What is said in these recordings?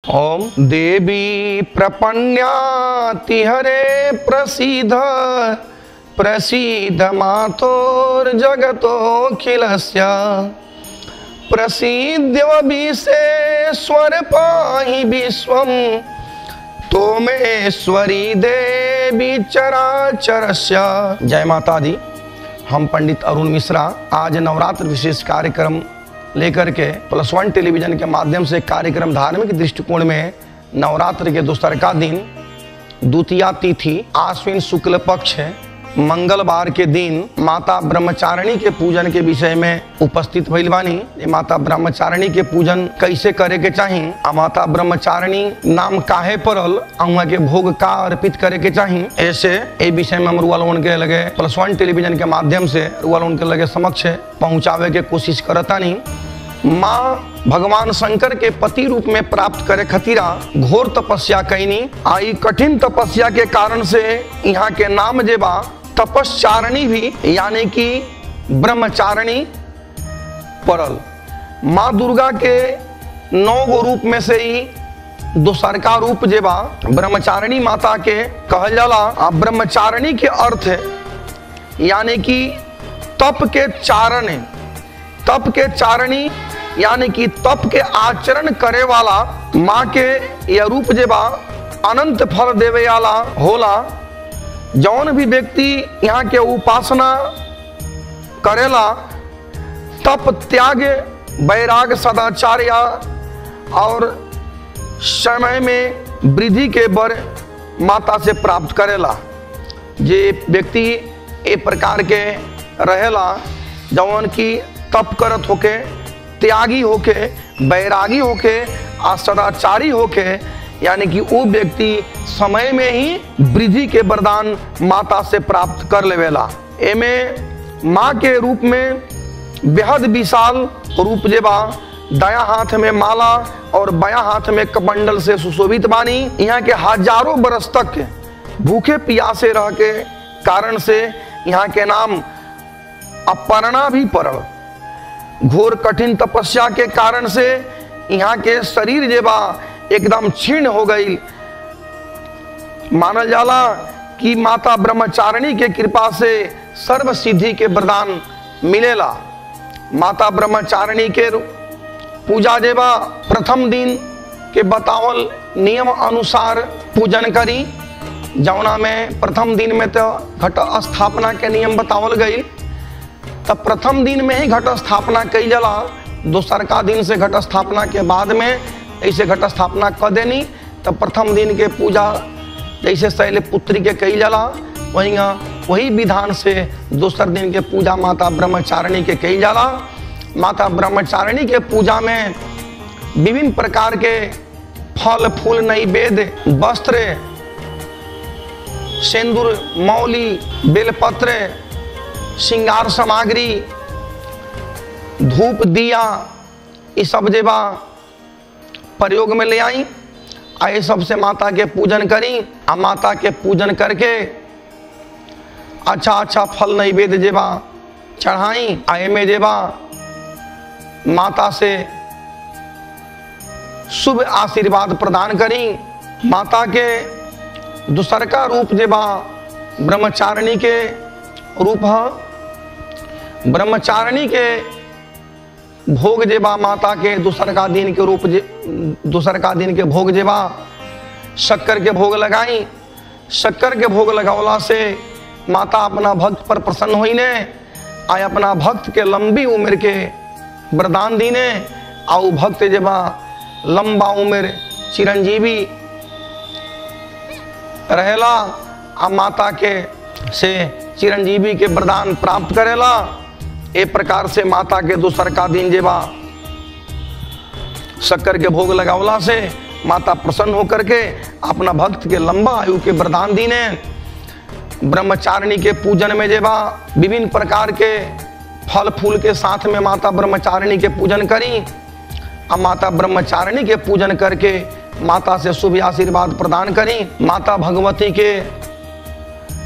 ओम देवी प्रपन्नाति हरे प्रसीद प्रसीद मातोर जगतोऽखिलस्य प्रसीद्य विश्वेश्वर पाहि विश्वं तोमेश्वरी देवी चराचरस्य। जय माता दी। हम पंडित अरुण मिश्रा आज नवरात्र विशेष कार्यक्रम लेकर के +1 टेलीविजन के माध्यम से कार्यक्रम धार्मिक दृष्टिकोण में नवरात्र के दूसरका दिन द्वितीया तिथि आश्विन शुक्ल पक्ष मंगलवार के दिन माता ब्रह्मचारिणी के पूजन के विषय में उपस्थित भइल बानी। माता ब्रह्मचारिणी के पूजन कैसे करे के चाहिए, माता ब्रह्मचारिणी नाम काहे पड़ल, वहाँ के भोग का अर्पित करे के चाहिए, ऐसे ए विषय में हम रुआलोन के लगे +1 टेलीविजन के माध्यम से रुआलोन के लगे समक्ष पहुँचावे के कोशिश करतानी। माँ भगवान शंकर के पति रूप में प्राप्त करे खतीरा घोर तपस्या कैनी। आई कठिन तपस्या के कारण से यहाँ के नाम जेबा तपस्चारिणी भी यानी कि ब्रह्मचारिणी पड़ल। माँ दुर्गा के 9 गो रूप में से ही दूसरका रूप जेबा ब्रह्मचारिणी माता के कहल जाला। ब्रह्मचारिणी के अर्थ यानी कि तप के चारण, तप के चारणी यानी कि तप के आचरण करे वाला माँ के यह रूप जेबा अनंत फल देवे वाला होला। जौन भी व्यक्ति यहाँ के उपासना करेला तप त्याग वैराग सदाचार्य और समय में वृद्धि के बर माता से प्राप्त करेला। जे व्यक्ति ए प्रकार के रहेला जौन की तप करत होके, त्यागी होके, वैरागी होके और सदाचारी होके, यानी कि वो व्यक्ति समय में ही वृद्धि के वरदान माता से प्राप्त कर लेवेला। एमे माँ के रूप में बेहद विशाल रूप जेबा दाया हाथ में माला और बाया हाथ में कमंडल से सुशोभित बानी। यहाँ के हजारों बरस तक भूखे प्यासे रह के कारण से यहाँ के नाम अपर्णा भी पड़ल। घोर कठिन तपस्या के कारण से यहाँ के शरीर जेबा एकदम क्षीण हो गई। मानल जाला कि माता ब्रह्मचारिणी के कृपा से सर्व सिद्धि के वरदान मिलेला। माता ब्रह्मचारिणी के पूजा जेबा प्रथम दिन के बतावल नियम अनुसार पूजन करी। जौना में प्रथम दिन में तो घट स्थापना के नियम बतावल गई, तब प्रथम दिन में ही घट स्थापना कई जाला। दूसरका दिन से घट स्थापना के बाद में ऐसे घट स्थापना कर देनी। तब प्रथम दिन के पूजा जैसे शैलपुत्री के कई जाला वही विधान से दूसर दिन के पूजा माता ब्रह्मचारिणी के कई जाला। माता ब्रह्मचारिणी के पूजा में विभिन्न प्रकार के फल फूल नैवेद्य, वस्त्र, सिंदूर, मौली, बेलपत्र, श्रृंगार सामग्री, धूप दिया ये सब जेबा प्रयोग में ले आई। आए सबसे माता के पूजन करी। आ माता के पूजन करके अच्छा अच्छा फल नैवेद्य जेबा चढ़ाई। आए में जेबा माता से शुभ आशीर्वाद प्रदान करी। माता के दूसरका रूप जेबा ब्रह्मचारिणी के रूप है। ब्रह्मचारिणी के भोग जेबा माता के दूसरका दिन के रूप दूसरका दिन के भोग जेबा शक्कर के भोग लगाई। शक्कर के भोग लगावला से माता अपना भक्त पर प्रसन्न हुई ने। आय अपना भक्त के लंबी उम्र के वरदान दीने। आउ भक्त जेबा लंबा उम्र चिरंजीवी रहेला। आ माता के से चिरंजीवी के वरदान प्राप्त करेला। ए प्रकार से माता के दूसरका दिन जेबा शक्कर के भोग लगावला से माता प्रसन्न होकर के अपना भक्त के लंबा आयु के वरदान दीने। ब्रह्मचारिणी के पूजन में जेबा विभिन्न प्रकार के फल फूल के साथ में माता ब्रह्मचारिणी के पूजन करी। अब माता ब्रह्मचारिणी के पूजन करके माता से शुभ आशीर्वाद प्रदान करी। माता भगवती के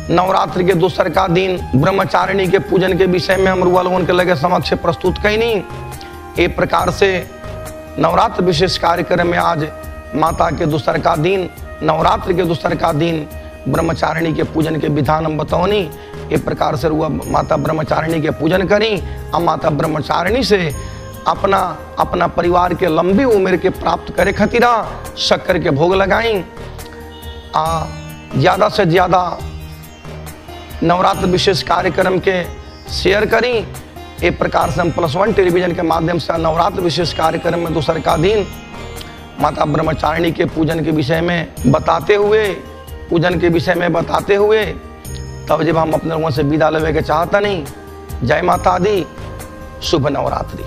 नवरात्र के दूसरका दिन ब्रह्मचारिणी के पूजन के विषय में हम रुआलोन के लगे समक्ष प्रस्तुत कैनी। एक प्रकार से नवरात्र विशेष कार्यक्रम में आज माता के दूसर का दिन, नवरात्र के दूसर का दिन ब्रह्मचारिणी के पूजन के विधान हम बतौनी। एक प्रकार से रुआ माता ब्रह्मचारिणी के पूजन करी और माता ब्रह्मचारिणी से अपना परिवार के लंबी उम्र के प्राप्त करे खतीरा शक्कर के भोग लगाई। ज़्यादा से ज़्यादा नवरात्र विशेष कार्यक्रम के शेयर करी। एक प्रकार से हम +1 टेलीविजन के माध्यम से नवरात्र विशेष कार्यक्रम में दूसर का दिन माता ब्रह्मचारिणी के पूजन के विषय में बताते हुए तब जब हम अपने लोगों से विदा लेवे के चाहता नहीं। जय माता दी, शुभ नवरात्रि।